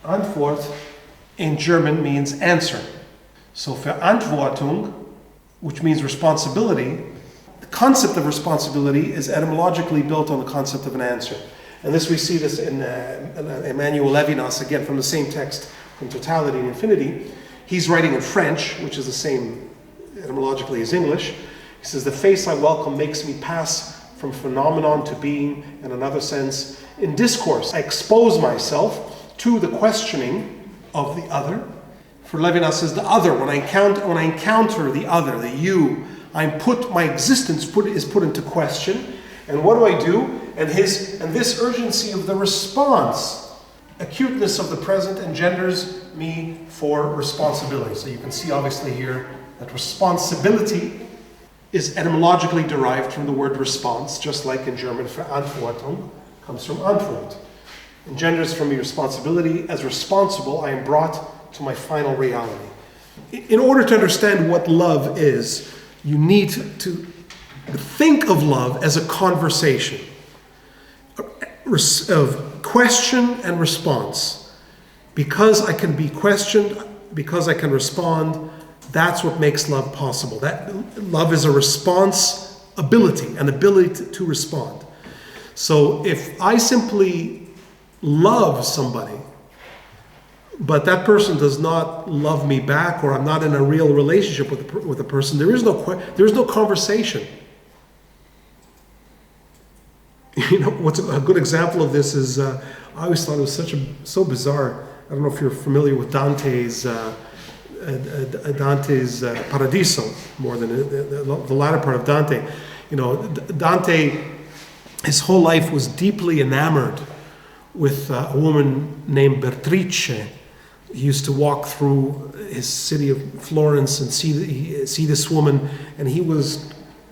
Antwort in German means answer. So Verantwortung, which means responsibility, the concept of responsibility is etymologically built on the concept of an answer. And we see this in Emmanuel Levinas, again from the same text, from Totality and Infinity. He's writing in French, which is the same etymologically as English. He says, the face I welcome makes me pass from phenomenon to being, in another sense, in discourse. I expose myself to the questioning of the other. For Levinas says the other, when I encounter the other, the you, my existence is put into question. And what do? And this urgency of the response, acuteness of the present engenders me for responsibility. So you can see obviously here that responsibility is etymologically derived from the word response, just like in German Verantwortung comes from Antwort. Engenders from me responsibility. As responsible, I am brought to my final reality. In order to understand what love is, you need to think of love as a conversation of question and response. Because I can be questioned, because I can respond, that's what makes love possible. That love is a response ability, an ability to respond. So if I simply love somebody, but that person does not love me back, or I'm not in a real relationship with a person, there is no conversation. You know, what's a good example of this is, I always thought it was so bizarre. I don't know if you're familiar with Dante's Paradiso, more than the latter part of Dante. You know, Dante, his whole life was deeply enamored with a woman named Beatrice. He used to walk through his city of Florence and see this woman, and he was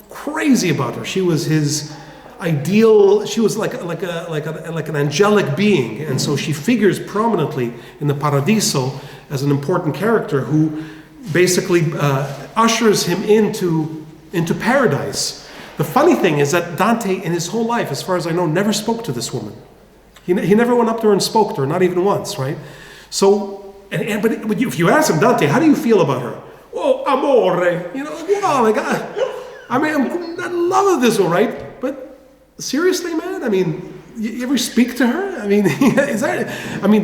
crazy about her. She was his ideal. She was like an angelic being, and so she figures prominently in the Paradiso as an important character who basically ushers him into paradise. The funny thing is that Dante, in his whole life, as far as I know, never spoke to this woman. He never went up to her and spoke to her, not even once, right? So, but if you ask him, Dante, how do you feel about her? Oh, amore, you know, wow, like, I mean, I love this one, right? But seriously, man, I mean, you ever speak to her? I mean,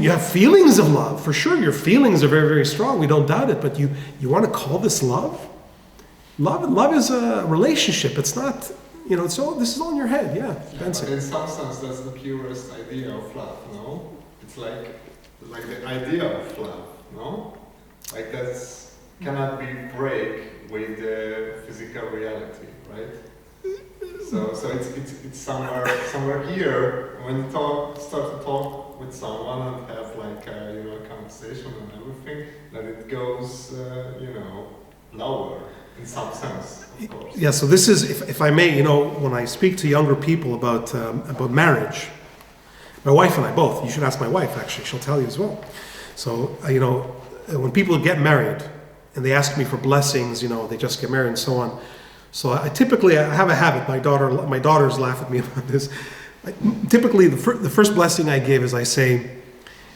you have feelings of love, for sure. Your feelings are very, very strong. We don't doubt it. But you want to call this love? Love is a relationship. It's not, you know. So this is all in your head. Yeah. But in some sense, that's the purest idea of love. No, it's like the idea of love. No, like that's cannot be break with the physical reality, right? So it's somewhere here when you start to talk with someone and have like a conversation and everything, that it goes lower in some sense, of course. Yeah. So this is, if I may, you know, when I speak to younger people about marriage, my wife and I both. You should ask my wife. Actually, she'll tell you as well. So when people get married and they ask me for blessings, you know, they just get married and so on. So I typically have a habit. My daughters laugh at me about this. Typically, the first blessing I give is I say,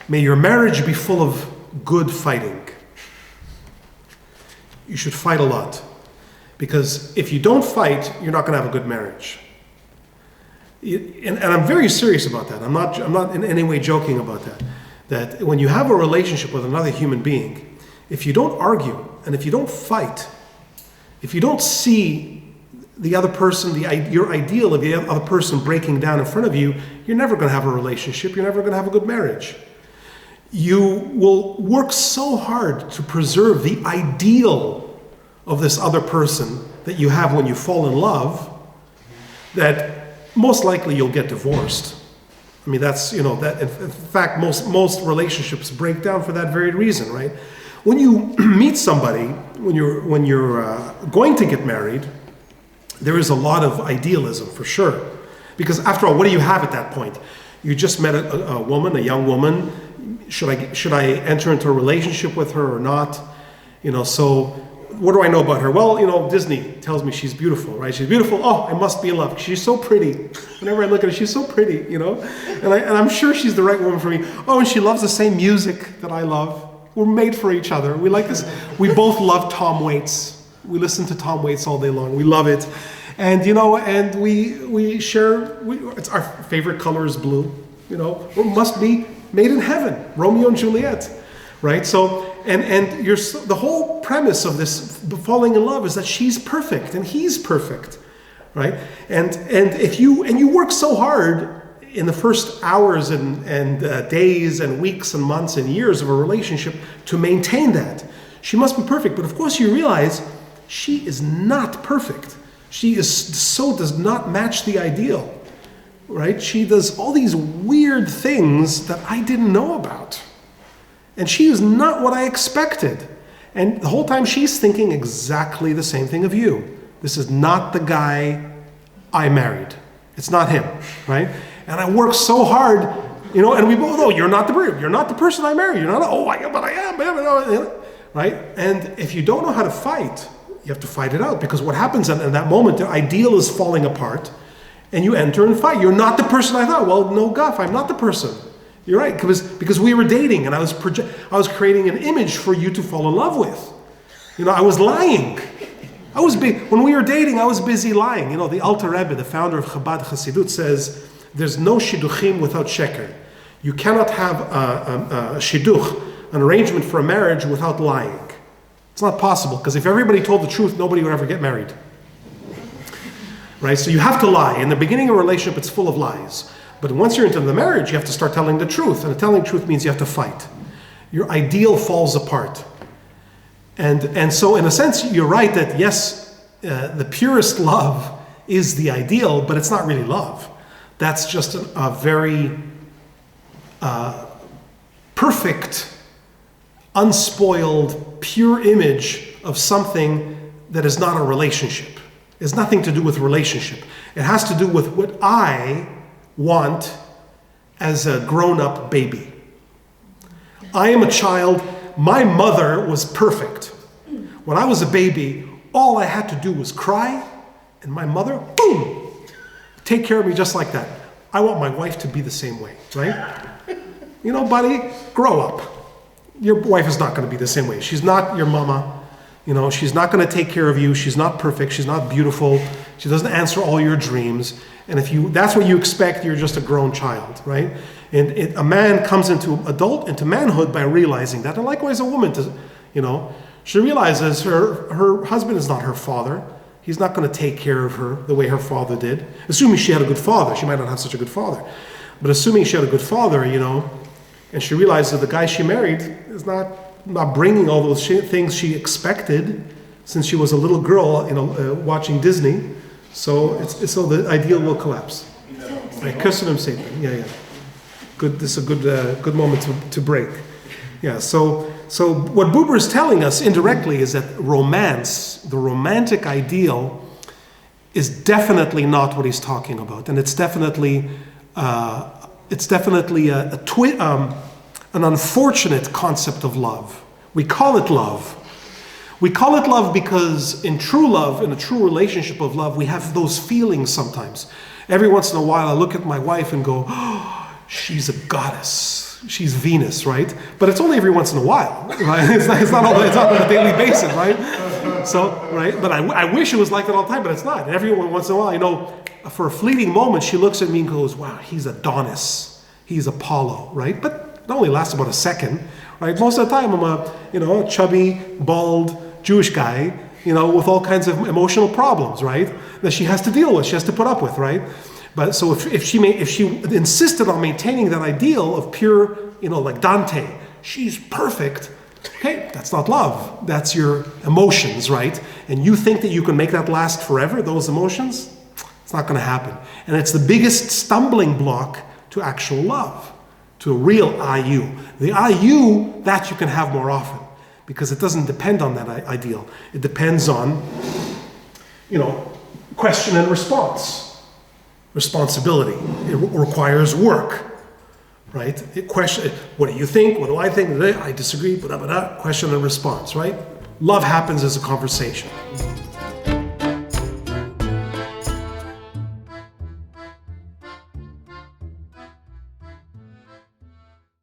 "May your marriage be full of good fighting." You should fight a lot, because if you don't fight, you're not going to have a good marriage. And I'm very serious about that. I'm not in any way joking about that. That when you have a relationship with another human being, if you don't argue and if you don't fight, if you don't see the other person, your ideal of the other person breaking down in front of you, you're never going to have a relationship. You're never going to have a good marriage. You will work so hard to preserve the ideal of this other person that you have when you fall in love, that most likely you'll get divorced. I mean, that's, you know, that in fact, most relationships break down for that very reason, right? When you meet somebody, when you're going to get married, there is a lot of idealism for sure. Because after all, what do you have at that point? You just met a woman, a young woman. Should I enter into a relationship with her or not? You know, so what do I know about her? Well, Disney tells me she's beautiful, right? She's beautiful. Oh, I must be in love. She's so pretty. Whenever I look at her, she's so pretty, And I'm sure she's the right woman for me. Oh, and she loves the same music that I love. We're made for each other. We like this. We both love Tom Waits. We listen to Tom Waits all day long. We love it. And, and we share, it's our favorite color is blue. We must be made in heaven. Romeo and Juliet, right? So, and the whole premise of this falling in love is that she's perfect and he's perfect, right? And if you work so hard in the first hours and days and weeks and months and years of a relationship to maintain that, she must be perfect. But of course you realize she is not perfect. She does not match the ideal, right? She does all these weird things that I didn't know about. And she is not what I expected. And the whole time she's thinking exactly the same thing of you. This is not the guy I married. It's not him, right? And I work so hard, and we both, you're not the person I married. You're not, but I am, right? And if you don't know how to fight, you have to fight it out, because what happens in that moment, the ideal is falling apart, and you enter and fight. You're not the person I thought. Well, no guff, I'm not the person. You're right, because we were dating, and I was creating an image for you to fall in love with. I was lying. When we were dating, I was busy lying. The Alter Rebbe, the founder of Chabad Chassidut, says there's no shidduchim without sheker. You cannot have a shidduch, an arrangement for a marriage, without lying. It's not possible, because if everybody told the truth, nobody would ever get married. Right? So you have to lie. In the beginning of a relationship, it's full of lies. But once you're into the marriage, you have to start telling the truth. And telling the truth means you have to fight. Your ideal falls apart. And so in a sense, you're right that yes, the purest love is the ideal, but it's not really love. That's just a very perfect, unspoiled, pure image of something that is not a relationship. It has nothing to do with relationship. It has to do with what I want as a grown-up baby. I am a child. My mother was perfect. When I was a baby, all I had to do was cry, and my mother, boom, take care of me just like that. I want my wife to be the same way, right? Buddy, grow up. Your wife is not going to be the same way. She's not your mama. She's not going to take care of you. She's not perfect. She's not beautiful. She doesn't answer all your dreams. And if that's what you expect, you're just a grown child, right? And a man comes into manhood by realizing that. And likewise, a woman, she realizes her husband is not her father. He's not going to take care of her the way her father did. Assuming she had a good father. She might not have such a good father. But assuming she had a good father, and she realizes that the guy she married is not bringing all those things she expected since she was a little girl, watching Disney. So the ideal will collapse. Right, Kusunim Satan. Yeah. Good. This is a good moment to break. Yeah. So what Buber is telling us indirectly is that romance, the romantic ideal, is definitely not what he's talking about, and it's definitely an unfortunate concept of love. We call it love. We call it love because in a true relationship of love, we have those feelings sometimes. Every once in a while, I look at my wife and go, oh, she's a goddess. She's Venus, right? But it's only every once in a while, right? It's not on a daily basis, right? So, right? But I wish it was like that all the time, but it's not. Every once in a while, for a fleeting moment, she looks at me and goes, wow, he's Adonis. He's Apollo, right? But it only lasts about a second, right? Most of the time, I'm a chubby, bald Jewish guy, with all kinds of emotional problems, right? That she has to deal with, she has to put up with, right? But so if she insisted on maintaining that ideal of pure, like Dante, she's perfect. Okay, that's not love. That's your emotions, right? And you think that you can make that last forever, those emotions? It's not going to happen. And it's the biggest stumbling block to actual love, to a real IU. The IU, that you can have more often, because it doesn't depend on that ideal. It depends on, question and response. Responsibility. It requires work, right? What do you think? What do I think? I disagree. Question and response, right? love happens as a conversation.